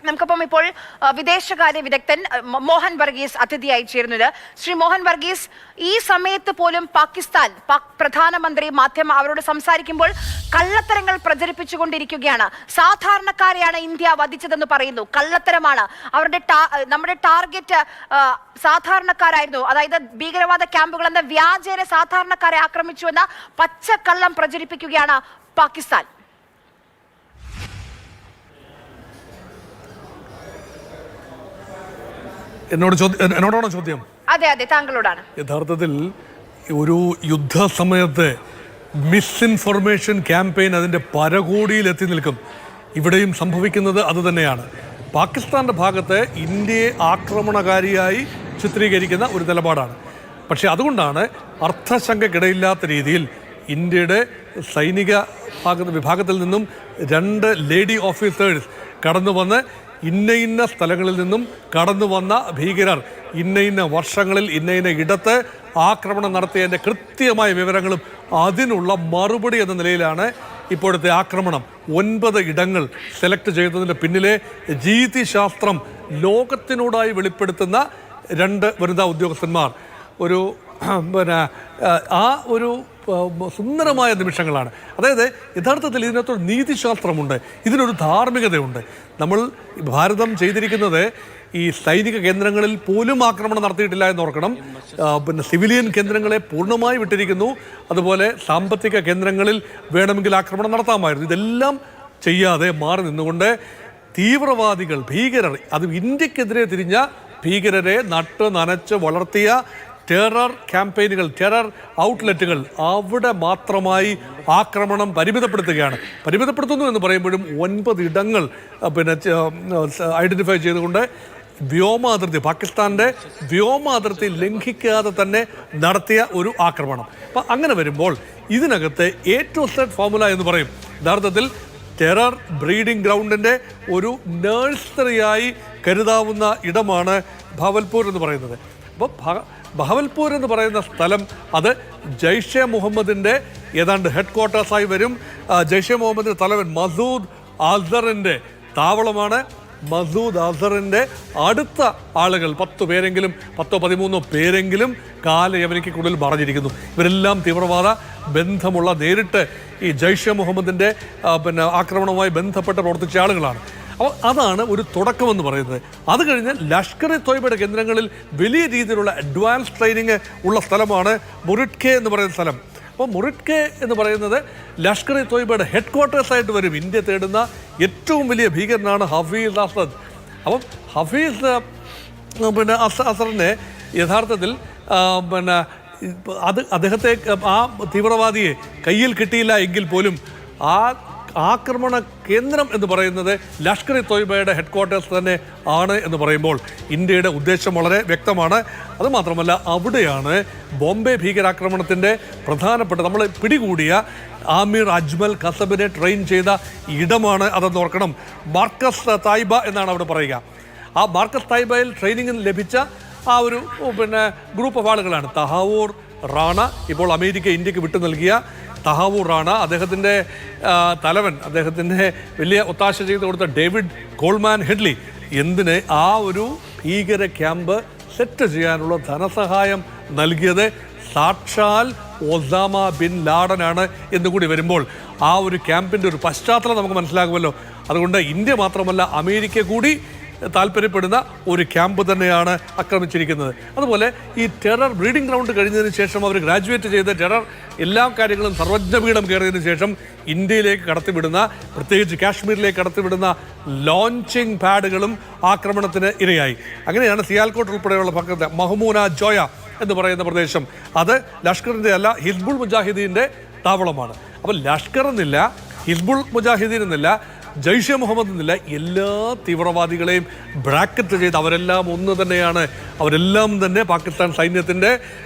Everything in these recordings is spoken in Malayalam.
നമുക്കിപ്പം ഇപ്പോൾ വിദേശകാര്യ വിദഗ്ധൻ മോഹൻ വർഗീസ് അതിഥിയായി ചേരുന്നത്. ശ്രീ മോഹൻ വർഗീസ്, ഈ സമയത്ത് പോലും പാക് പ്രധാനമന്ത്രി അവരോട് സംസാരിക്കുമ്പോൾ കള്ളത്തരങ്ങൾ പ്രചരിപ്പിച്ചുകൊണ്ടിരിക്കുകയാണ്. സാധാരണക്കാരെയാണ് ഇന്ത്യ വധിച്ചതെന്ന് പറയുന്നു. കള്ളത്തരമാണ്. നമ്മുടെ ടാർഗറ്റ് സാധാരണക്കാരായിരുന്നു. അതായത് ഭീകരവാദ ക്യാമ്പുകൾ എന്ന വ്യാജേന സാധാരണക്കാരെ ആക്രമിച്ചുവെന്ന പച്ചക്കള്ളം പ്രചരിപ്പിക്കുകയാണ് പാകിസ്ഥാൻ. എന്നോടാണോ ചോദ്യം? അതെ അതെ, താങ്കളോടാണ്. യഥാർത്ഥത്തിൽ ഒരു യുദ്ധസമയത്ത് മിസ്ഇൻഫർമേഷൻ ക്യാമ്പയിൻ അതിൻ്റെ പരകോടിയിൽ എത്തി നിൽക്കും. ഇവിടെയും സംഭവിക്കുന്നത് അതുതന്നെയാണ്. പാകിസ്ഥാൻ്റെ ഭാഗത്ത് ഇന്ത്യയെ ആക്രമണകാരിയായി ചിത്രീകരിക്കുന്ന ഒരു നിലപാടാണ്. പക്ഷേ അതുകൊണ്ടാണ് അർത്ഥശങ്കക്കിടയില്ലാത്ത രീതിയിൽ ഇന്ത്യയുടെ സൈനിക വിഭാഗത്തിൽ നിന്നും 2 ലേഡി ഓഫീസേഴ്സ് കടന്നു വന്ന് ഇന്ന സ്ഥലങ്ങളിൽ നിന്നും കടന്നു വന്ന ഭീകരർ ഇന്ന വർഷങ്ങളിൽ ഇന്ന ഇടത്ത് ആക്രമണം നടത്തിയതിൻ്റെ കൃത്യമായ വിവരങ്ങളും അതിനുള്ള മറുപടി എന്ന നിലയിലാണ് ഇപ്പോഴത്തെ ആക്രമണം. 9 ഇടങ്ങൾ സെലക്ട് ചെയ്തതിൻ്റെ പിന്നിലെ രീതിശാസ്ത്രം ലോകത്തിനോടായി വെളിപ്പെടുത്തുന്ന 2 വനിതാ ഉദ്യോഗസ്ഥന്മാർ ഒരു സുന്ദരമായ നിമിഷങ്ങളാണ്. അതായത് യഥാർത്ഥത്തിൽ ഇതിനകത്തൊരു നീതിശാസ്ത്രമുണ്ട്, ഇതിനൊരു ധാർമ്മികതയുണ്ട്. നമ്മൾ ഭാരതം ചെയ്തിരിക്കുന്നത് ഈ സൈനിക കേന്ദ്രങ്ങളിൽ പോലും ആക്രമണം നടത്തിയിട്ടില്ല എന്ന് ഓർക്കണം. സിവിലിയൻ കേന്ദ്രങ്ങളെ പൂർണ്ണമായി വിട്ടിരിക്കുന്നു. അതുപോലെ സാമ്പത്തിക കേന്ദ്രങ്ങളിൽ വേണമെങ്കിൽ ആക്രമണം നടത്താമായിരുന്നു. ഇതെല്ലാം ചെയ്യാതെ മാറി നിന്നുകൊണ്ട് തീവ്രവാദികൾ, ഭീകരർ, അത് ഇന്ത്യക്കെതിരെ തിരിഞ്ഞ ഭീകരരെ നട്ട് നനച്ച് വളർത്തിയ ടെറർ ക്യാമ്പയിനുകൾ, ടെറർ ഔട്ട്ലെറ്റുകൾ, അവിടെ മാത്രമായി ആക്രമണം പരിമിതപ്പെടുത്തുകയാണ്. പരിമിതപ്പെടുത്തുന്നു എന്ന് പറയുമ്പോഴും 9 ഇടങ്ങൾ ഐഡൻറ്റിഫൈ ചെയ്തുകൊണ്ട് വ്യോമാതിർത്തി, പാകിസ്ഥാൻ്റെ വ്യോമാതിർത്തി ലംഘിക്കാതെ തന്നെ നടത്തിയ ഒരു ആക്രമണം. അപ്പം അങ്ങനെ വരുമ്പോൾ ഇതിനകത്ത് A to Z ഫോർമുല എന്ന് പറയും. യഥാർത്ഥത്തിൽ ടെറർ ബ്രീഡിംഗ് ഗ്രൗണ്ടിൻ്റെ ഒരു നഴ്സറിയായി കരുതാവുന്ന ഇടമാണ് ഭവൽപൂർ എന്ന് പറയുന്നത്. അപ്പോൾ ബഹവൽപൂർ എന്ന് പറയുന്ന സ്ഥലം അത് ജയ്ഷെ മുഹമ്മദിൻ്റെ ഏതാണ്ട് ഹെഡ് ക്വാർട്ടേഴ്സായി വരും. ജയ്ഷെ മുഹമ്മദിൻ്റെ തലവൻ മസൂദ് അസറിൻ്റെ താവളമാണ്. മസൂദ് അസറിൻ്റെ അടുത്ത ആളുകൾ 10 പേരെങ്കിലും 10-13 പേരെങ്കിലും കാലയവനിക്കുള്ളിൽ മറഞ്ഞിരിക്കുന്നു. ഇവരെല്ലാം തീവ്രവാദ ബന്ധമുള്ള, നേരിട്ട് ഈ ജയ്ഷെ മുഹമ്മദിൻ്റെ ആക്രമണവുമായി ബന്ധപ്പെട്ട് പ്രവർത്തിച്ച ആളുകളാണ്. അപ്പോൾ അതാണ് ഒരു തുടക്കമെന്ന് പറയുന്നത്. അത് കഴിഞ്ഞ് ലഷ്കർ ഇ തോയ്ബയുടെ കേന്ദ്രങ്ങളിൽ വലിയ രീതിയിലുള്ള അഡ്വാൻസ് ട്രെയിനിങ് ഉള്ള സ്ഥലമാണ് മുറിഡ്കെ എന്ന് പറയുന്ന സ്ഥലം. അപ്പോൾ മുറിഡ്കെ എന്ന് പറയുന്നത് ലഷ്കർ ഇ തോയ്ബയുടെ ഹെഡ് ക്വാർട്ടേഴ്സായിട്ട് വരും. ഇന്ത്യ തേടുന്ന ഏറ്റവും വലിയ ഭീകരനാണ് ഹഫീസ് അസദ്. അപ്പം ഹഫീസ് അസറിനെ യഥാർത്ഥത്തിൽ അദ്ദേഹത്തെ, ആ തീവ്രവാദിയെ കയ്യിൽ കിട്ടിയില്ല എങ്കിൽ പോലും ആ ആക്രമണ കേന്ദ്രം എന്ന് പറയുന്നത് ലഷ്കർ ഇ തോയ്ബയുടെ ഹെഡ് ക്വാർട്ടേഴ്സ് തന്നെ ആണ് എന്ന് പറയുമ്പോൾ ഇന്ത്യയുടെ ഉദ്ദേശം വളരെ വ്യക്തമാണ്. അതുമാത്രമല്ല, അവിടെയാണ് ബോംബെ ഭീകരാക്രമണത്തിൻ്റെ പ്രധാനപ്പെട്ട, നമ്മൾ പിടികൂടിയ ആമിർ അജ്മൽ കസബിനെ ട്രെയിൻ ചെയ്ത ഇടമാണ് അതെന്ന് ഓർക്കണം. മാർക്കസ് തായ്ബ എന്നാണ് അവിടെ പറയുക. ആ മാർക്കസ് തായ്ബയിൽ ട്രെയിനിങ് ലഭിച്ച ആ ഒരു ഗ്രൂപ്പ് ഓഫ് ആളുകളാണ് തഹാവൂർ റാണ, ഇപ്പോൾ അമേരിക്ക ഇന്ത്യക്ക് വിട്ടു നൽകിയ തഹാവൂർ റാണ, അദ്ദേഹത്തിൻ്റെ തലവൻ, അദ്ദേഹത്തിൻ്റെ വലിയ ഒത്താശ ചെയ്ത് കൊടുത്ത ഡേവിഡ് കോൾമാൻ ഹെഡ്ലി. എന്തിന് ആ ഒരു ഭീകര ക്യാമ്പ് സെറ്റ് ചെയ്യാനുള്ള ധനസഹായം നൽകിയത് സാക്ഷാൽ ഒസാമ ബിൻ ലാഡനാണ് എന്നുകൂടി വരുമ്പോൾ ആ ഒരു ക്യാമ്പിൻ്റെ ഒരു പശ്ചാത്തലം നമുക്ക് മനസ്സിലാകുമല്ലോ. അതുകൊണ്ട് ഇന്ത്യ മാത്രമല്ല, അമേരിക്ക കൂടി താല്പര്യപ്പെടുന്ന ഒരു ക്യാമ്പ് തന്നെയാണ് ആക്രമിച്ചിരിക്കുന്നത്. അതുപോലെ ഈ ടെറർ ബ്രീഡിംഗ് ഗ്രൗണ്ട് കഴിഞ്ഞതിന് ശേഷം അവർ ഗ്രാജുവേറ്റ് ചെയ്ത് ടെറർ എല്ലാ കാര്യങ്ങളും സർവജ്ഞപീഠം കയറിയതിനു ശേഷം ഇന്ത്യയിലേക്ക് കടത്തിവിടുന്ന, പ്രത്യേകിച്ച് കാശ്മീരിലേക്ക് കടത്തിവിടുന്ന ലോഞ്ചിങ് പാഡുകളും ആക്രമണത്തിന് ഇരയായി. അങ്ങനെയാണ് സിയാൽകോട്ട് ഉൾപ്പെടെയുള്ള ഭാഗത്ത് മഹ്മൂന ജോയ എന്ന് പറയുന്ന പ്രദേശം, അത് ലഷ്കറിൻ്റെ അല്ല, ഹിസ്ബുൾ മുജാഹിദീൻ്റെ താവളമാണ്. അപ്പോൾ ലഷ്കർ എന്നില്ല, ഹിസ്ബുൾ മുജാഹിദീൻ എന്നില്ല, ജയ്ഷെ മുഹമ്മദ് എന്നില്ല, എല്ലാ തീവ്രവാദികളെയും ബ്രാക്കറ്റ് ചെയ്ത് അവരെല്ലാം ഒന്ന് തന്നെയാണ്. അവരെല്ലാം തന്നെ പാകിസ്ഥാൻ സൈന്യത്തിൻ്റെ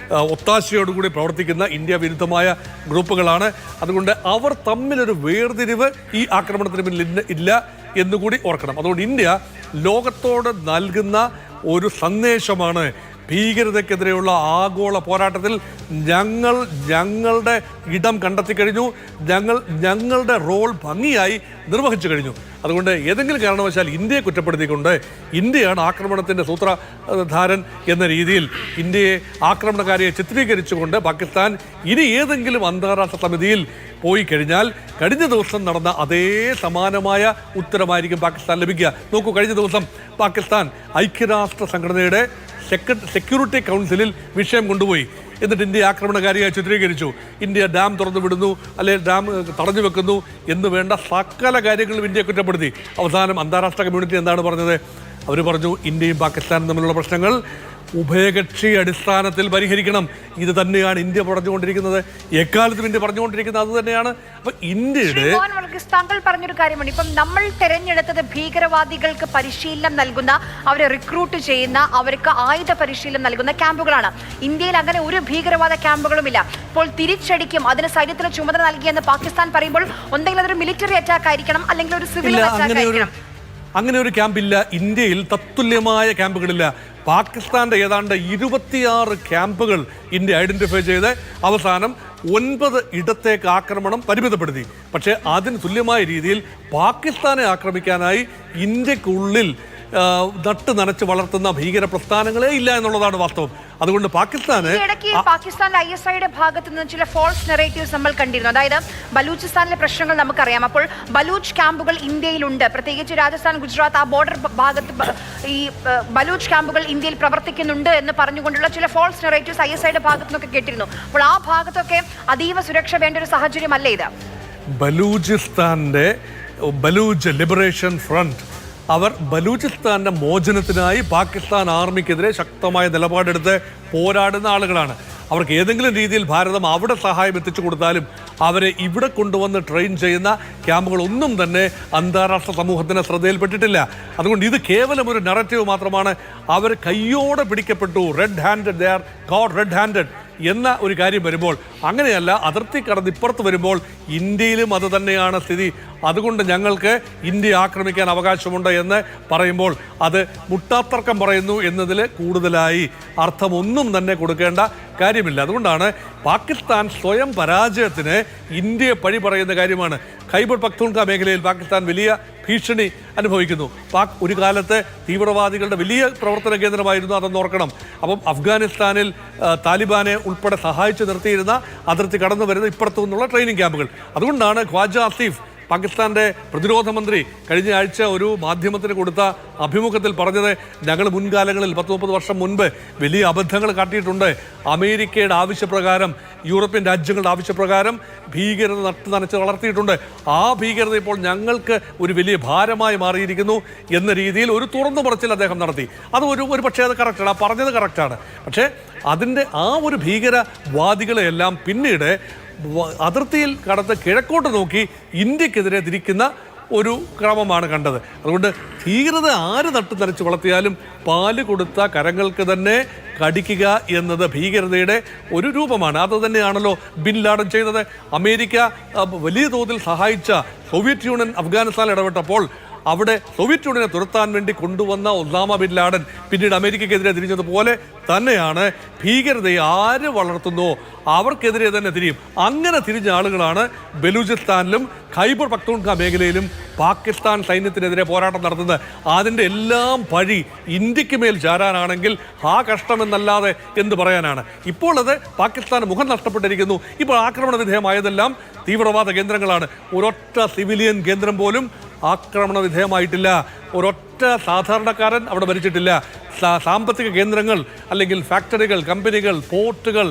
ഒത്താശയോടുകൂടി പ്രവർത്തിക്കുന്ന ഇന്ത്യ വിരുദ്ധമായ ഗ്രൂപ്പുകളാണ്. അതുകൊണ്ട് അവർ തമ്മിലൊരു വേർതിരിവ് ഈ ആക്രമണത്തിന് പിന്നിൽ ഇല്ല എന്നുകൂടി ഓർക്കണം. അതുകൊണ്ട് ഇന്ത്യ ലോകത്തോട് നൽകുന്ന ഒരു സന്ദേശമാണ്, ഭീകരതയ്ക്കെതിരെയുള്ള ആഗോള പോരാട്ടത്തിൽ ഞങ്ങളുടെ ഇടം കണ്ടെത്തി കഴിഞ്ഞു, ഞങ്ങളുടെ റോൾ ഭംഗിയായി നിർവഹിച്ചു കഴിഞ്ഞു. അതുകൊണ്ട് ഏതെങ്കിലും കാരണവശാൽ ഇന്ത്യയെ കുറ്റപ്പെടുത്തിക്കൊണ്ട് ഇന്ത്യയാണ് ആക്രമണത്തിൻ്റെ സൂത്രധാരൻ എന്ന രീതിയിൽ ഇന്ത്യയെ ആക്രമണകാരിയെ ചിത്രീകരിച്ചുകൊണ്ട് പാകിസ്ഥാൻ ഇനി ഏതെങ്കിലും അന്താരാഷ്ട്ര സമിതിയിൽ പോയി കഴിഞ്ഞാൽ കഴിഞ്ഞ ദിവസം നടന്ന അതേ സമാനമായ ഉത്തരമായിരിക്കും പാകിസ്ഥാൻ ലഭിക്കുക. നോക്കൂ, കഴിഞ്ഞ ദിവസം പാകിസ്ഥാൻ ഐക്യരാഷ്ട്ര സംഘടനയുടെ സെക്യൂരിറ്റി കൗൺസിലിൽ വിഷയം കൊണ്ടുപോയി. എന്നിട്ട് ഇന്ത്യ ആക്രമണകാരിയായി ചിത്രീകരിച്ചു. ഇന്ത്യ ഡാം തുറന്നു വിടുന്നു, അല്ലെങ്കിൽ ഡാം തടഞ്ഞു വെക്കുന്നു എന്ന് വേണ്ട സകല കാര്യങ്ങളും ഇന്ത്യയെ കുറ്റപ്പെടുത്തി. അവസാനം അന്താരാഷ്ട്ര കമ്മ്യൂണിറ്റി എന്താണ് പറഞ്ഞത്? അവർ പറഞ്ഞു ഇന്ത്യയും പാകിസ്ഥാനും തമ്മിലുള്ള പ്രശ്നങ്ങൾ ഉഭയകക്ഷി അടിസ്ഥാനത്തിൽ പരിഹരിക്കണം. ഇത് തന്നെയാണ് ഇന്ത്യ പറഞ്ഞുകൊണ്ടിരിക്കുന്നത്, എക്കാലത്തും ഇന്ത്യ പറഞ്ഞുകൊണ്ടിരിക്കുന്നത് അത് തന്നെയാണ്. അപ്പൊ ഇന്ത്യയുടെ താങ്കൾ പറഞ്ഞൊരു കാര്യമാണ്, ഇപ്പം നമ്മൾ തെരഞ്ഞെടുത്തത് ഭീകരവാദികൾക്ക് പരിശീലനം നൽകുന്ന, അവരെ റിക്രൂട്ട് ചെയ്യുന്ന, അവർക്ക് ആയുധ പരിശീലനം നൽകുന്ന ക്യാമ്പുകളാണ്. ഇന്ത്യയിൽ അങ്ങനെ ഒരു ഭീകരവാദ ക്യാമ്പുകളുമില്ല. ഇപ്പോൾ തിരിച്ചടിക്കും, അതിന് സൈന്യത്തിന് ചുമതല നൽകിയെന്ന് പാകിസ്ഥാൻ പറയുമ്പോൾ ഒന്നെങ്കിലും അതൊരു മിലിറ്ററി അറ്റാക്ക് ആയിരിക്കണം, അല്ലെങ്കിൽ ഒരു സിവിൽ അറ്റാക്ക് ആയിരിക്കണം. അങ്ങനെ ഒരു ക്യാമ്പില്ല. ഇന്ത്യയിൽ തത്തുല്യമായ ക്യാമ്പുകളില്ല. പാകിസ്ഥാന്റെ ഏതാണ്ട് 26 ക്യാമ്പുകൾ ഇന്ത്യ ഐഡന്റിഫൈ ചെയ്ത് അവസാനം 9 ഇടത്തേക്ക് ആക്രമണം പരിമിതപ്പെടുത്തി. പക്ഷേ അതിന് തുല്യമായ രീതിയിൽ പാകിസ്ഥാനെ ആക്രമിക്കാനായി ഇന്ത്യക്കുള്ളിൽ നട്ട് നനച്ച് വളർത്തുന്ന ഭീകര പ്രസ്ഥാനങ്ങളേ ഇല്ല എന്നുള്ളതാണ് വാസ്തവം. അതുകൊണ്ട് പാകിസ്ഥാന് പാകിസ്ഥാന്റെ ISIയുടെ ഭാഗത്ത് നിന്ന് ചില ഫോൾസ് നെറേറ്റീവ്സ് നമ്മൾ കണ്ടിരുന്നു. അതായത് ബലൂചിസ്ഥാനിലെ പ്രശ്നങ്ങൾ നമുക്കറിയാം. അപ്പോൾ ബലൂച്ച് ക്യാമ്പുകൾ ഇന്ത്യയിലുണ്ട്, പ്രത്യേകിച്ച് രാജസ്ഥാൻ, ഗുജറാത്ത് ആ ബോർഡർ ഭാഗത്ത് ഈ ബലൂച്ച് ക്യാമ്പുകൾ ഇന്ത്യയിൽ പ്രവർത്തിക്കുന്നുണ്ട് എന്ന് പറഞ്ഞുകൊണ്ടുള്ള ചില ഫോൾസ് നെറേറ്റീവ്സ് ISIയുടെ ഭാഗത്തു നിന്നൊക്കെ കേട്ടിരുന്നു. അപ്പോൾ ആ ഭാഗത്തൊക്കെ അതീവ സുരക്ഷ വേണ്ട ഒരു സാഹചര്യമല്ലേ ഇത്? ബലൂചിസ്ഥാന്റെ ബലൂച്ച് ലിബറേഷൻ ഫ്രണ്ട് അവർ ബലൂചിസ്ഥാന്റെ മോചനത്തിനായി പാകിസ്ഥാൻ ആർമിക്കെതിരെ ശക്തമായ നിലപാടെടുത്ത് പോരാടുന്ന ആളുകളാണ്. അവർക്ക് ഏതെങ്കിലും രീതിയിൽ ഭാരതം അവിടെ സഹായം എത്തിച്ചു കൊടുത്താലും അവരെ ഇവിടെ കൊണ്ടുവന്ന് ട്രെയിൻ ചെയ്യുന്ന ക്യാമ്പുകളൊന്നും തന്നെ അന്താരാഷ്ട്ര സമൂഹത്തിന് ശ്രദ്ധയിൽപ്പെട്ടിട്ടില്ല. അതുകൊണ്ട് ഇത് കേവലം ഒരു നറേറ്റീവ് മാത്രമാണ്. അവർ കയ്യോടെ പിടിക്കപ്പെട്ടു, red handed, they are got red handed എന്ന ഒരു കാര്യം വരുമ്പോൾ, അങ്ങനെയല്ല, അതിർത്തി കടന്ന് ഇപ്പുറത്ത് വരുമ്പോൾ ഇന്ത്യയിലും അത് തന്നെയാണ് സ്ഥിതി. അതുകൊണ്ട് ഞങ്ങൾക്ക് ഇന്ത്യ ആക്രമിക്കാൻ അവകാശമുണ്ട് എന്ന് പറയുമ്പോൾ അത് മുട്ടാത്തർക്കം പറയുന്നു എന്നതിൽ കൂടുതലായി അർത്ഥമൊന്നും തന്നെ കൊടുക്കേണ്ട കാര്യമില്ല. അതുകൊണ്ടാണ് പാകിസ്ഥാൻ സ്വയം പരാജയത്തിന് ഇന്ത്യയെ പഴി പറയുന്ന കാര്യമാണ്. ഖൈബർ പഖ്തൂൺഖ മേഖലയിൽ പാകിസ്ഥാൻ വലിയ ഭീഷണി അനുഭവിക്കുന്നു. പാക് ഒരു കാലത്ത് തീവ്രവാദികളുടെ വലിയ പ്രവർത്തന കേന്ദ്രമായിരുന്നു, അതെന്ന് ഓർക്കണം. അപ്പം അഫ്ഗാനിസ്ഥാനിൽ താലിബാനെ ഉൾപ്പെടെ സഹായിച്ചു നിർത്തിയിരുന്ന അതിർത്തി കടന്നു വരുന്ന ഇപ്പുറത്തു നിന്നുള്ള ട്രെയിനിങ് ക്യാമ്പുകൾ. അതുകൊണ്ടാണ് ഖ്വാജ ആസിഫ്, പാകിസ്ഥാന്റെ പ്രതിരോധ മന്ത്രി, കഴിഞ്ഞ ആഴ്ച ഒരു മാധ്യമത്തിന് കൊടുത്ത അഭിമുഖത്തിൽ പറഞ്ഞത്, ഞങ്ങൾ മുൻകാലങ്ങളിൽ 10-30 വർഷം മുൻപ് വലിയ അബദ്ധങ്ങൾ കാട്ടിയിട്ടുണ്ട്. അമേരിക്കയുടെ ആവശ്യപ്രകാരം, യൂറോപ്യൻ രാജ്യങ്ങളുടെ ആവശ്യപ്രകാരം ഭീകരത നട്ട് നനച്ച് വളർത്തിയിട്ടുണ്ട്. ആ ഭീകരത ഇപ്പോൾ ഞങ്ങൾക്ക് ഒരു വലിയ ഭാരമായി മാറിയിരിക്കുന്നു എന്ന രീതിയിൽ ഒരു തുറന്നു പറച്ചിൽ അദ്ദേഹം നടത്തി. അത് ഒരു പക്ഷേ അത് കറക്റ്റാണ്, ആ പറഞ്ഞത് കറക്റ്റാണ്. പക്ഷേ അതിൻ്റെ ആ ഒരു ഭീകരവാദികളെയെല്ലാം പിന്നീട് അതിർത്തിയിൽ കടന്ന് കിഴക്കോട്ട് നോക്കി ഇന്ത്യക്കെതിരെ തിരിക്കുന്ന ഒരു ക്രമമാണ് കണ്ടത്. അതുകൊണ്ട് ഭീകരത ആര് നട്ടു നനച്ച് വളർത്തിയാലും പാല് കൊടുത്ത കരങ്ങൾക്ക് തന്നെ കടിക്കുക എന്നത് ഭീകരതയുടെ ഒരു രൂപമാണ്. അത് തന്നെയാണല്ലോ ബിൻ ലാഡൻ ചെയ്തത്. അമേരിക്ക വലിയ തോതിൽ സഹായിച്ച സോവിയറ്റ് യൂണിയൻ അഫ്ഗാനിസ്ഥാനിൽ ഇടപെട്ടപ്പോൾ അവിടെ സോവിയറ്റ് യൂണിയനെ തുരത്താൻ വേണ്ടി കൊണ്ടുവന്ന ഒസാമ ബിൻ ലാഡൻ പിന്നീട് അമേരിക്കക്കെതിരെ തിരിഞ്ഞതുപോലെ തന്നെയാണ് ഭീകരതയെ ആര് വളർത്തുന്നോ അവർക്കെതിരെ തന്നെ തിരിയും. അങ്ങനെ തിരിഞ്ഞ ആളുകളാണ് ബലൂചിസ്ഥാനിലും ഖൈബർ പഖ്തൂൺഖ മേഖലയിലും പാകിസ്ഥാൻ സൈന്യത്തിനെതിരെ പോരാട്ടം നടത്തുന്നത്. അതിൻ്റെ എല്ലാം പഴി ഇന്ത്യക്ക് മേൽ ചാരാനാണെങ്കിൽ ആ കഷ്ടമെന്നല്ലാതെ എന്ത് പറയാനാണ്? ഇപ്പോൾ അത് പാകിസ്ഥാൻ മുഖം നഷ്ടപ്പെട്ടിരിക്കുന്നു. ഇപ്പോൾ ആക്രമണ വിധേയമായതെല്ലാം തീവ്രവാദ കേന്ദ്രങ്ങളാണ്. ഒരൊറ്റ സിവിലിയൻ കേന്ദ്രം പോലും ആക്രമണ വിധേയമായിട്ടില്ല. ഒരൊറ്റ സാധാരണക്കാരൻ അവിടെ മരിച്ചിട്ടില്ല. സാമ്പത്തിക കേന്ദ്രങ്ങൾ അല്ലെങ്കിൽ ഫാക്ടറികൾ, കമ്പനികൾ, പോർട്ടുകൾ,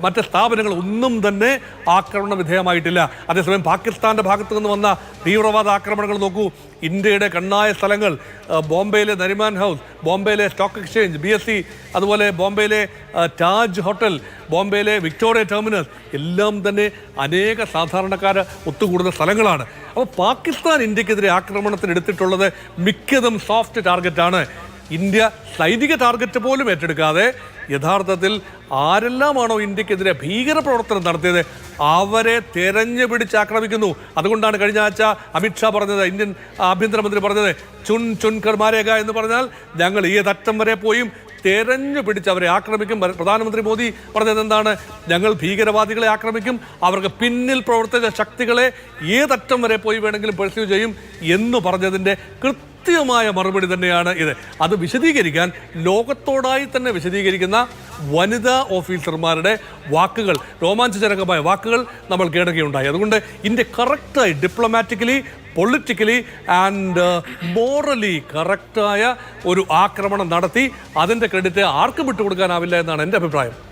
മറ്റ് സ്ഥാപനങ്ങൾ ഒന്നും തന്നെ ആക്രമണ വിധേയമായിട്ടില്ല. അതേസമയം പാകിസ്ഥാൻ്റെ ഭാഗത്തു നിന്ന് വന്ന തീവ്രവാദ ആക്രമണങ്ങൾ നോക്കൂ. ഇന്ത്യയുടെ കണ്ണായ സ്ഥലങ്ങൾ, ബോംബെയിലെ നരിമാൻ ഹൗസ്, ബോംബെയിലെ സ്റ്റോക്ക് എക്സ്ചേഞ്ച് BSE, അതുപോലെ ബോംബെയിലെ താജ് ഹോട്ടൽ, ബോംബെയിലെ വിക്ടോറിയ ടെർമിനസ് എല്ലാം തന്നെ അനേക സാധാരണക്കാർ ഒത്തുകൂടുന്ന സ്ഥലങ്ങളാണ്. അപ്പോൾ പാകിസ്ഥാൻ ഇന്ത്യക്കെതിരെ ആക്രമണത്തിന് എടുത്തിട്ടുള്ളത് മിക്കതും സോഫ്റ്റ് ടാർഗറ്റാണ്. ഇന്ത്യ സൈനിക ടാർഗറ്റ് പോലും ഏറ്റെടുക്കാതെ യഥാർത്ഥത്തിൽ ആരെല്ലാമാണോ ഇന്ത്യക്കെതിരെ ഭീകരപ്രവർത്തനം നടത്തിയത് അവരെ തെരഞ്ഞു പിടിച്ച് ആക്രമിക്കുന്നു. അതുകൊണ്ടാണ് കഴിഞ്ഞ ആഴ്ച അമിത്ഷാ പറഞ്ഞത്, ഇന്ത്യൻ ആഭ്യന്തരമന്ത്രി പറഞ്ഞത്, ചുൻ ചുൻ കർ മാരേഗ എന്ന് പറഞ്ഞാൽ ഞങ്ങൾ ഈ തറ്റം വരെ പോയും തെരഞ്ഞു പിടിച്ച് അവരെ ആക്രമിക്കും. പ്രധാനമന്ത്രി മോദി പറഞ്ഞത് എന്താണ്? ഞങ്ങൾ ഭീകരവാദികളെ ആക്രമിക്കും, അവർക്ക് പിന്നിൽ പ്രവർത്തിച്ച ശക്തികളെ ഏതറ്റം വരെ പോയി വേണമെങ്കിലും പെർസ്യൂ ചെയ്യും എന്ന് പറഞ്ഞതിൻ്റെ കൃത്യമായ മറുപടി തന്നെയാണ് ഇത്. അത് വിശദീകരിക്കാൻ ലോകത്തോടായി തന്നെ വിശദീകരിക്കുന്ന വനിതാ ഓഫീസർമാരുടെ വാക്കുകൾ, രോമാഞ്ചജനകമായ വാക്കുകൾ നമ്മൾ കേൾക്കുകയുണ്ടായി. അതുകൊണ്ട് ഇന്ത്യ കറക്റ്റായി ഡിപ്ലോമാറ്റിക്കലി, പൊളിറ്റിക്കലി ആൻഡ് മോറലി കറക്റ്റായ ഒരു ആക്രമണം നടത്തി. അതിൻ്റെ ക്രെഡിറ്റ് ആർക്കും വിട്ടുകൊടുക്കാനാവില്ല എന്നാണ് എൻ്റെ അഭിപ്രായം.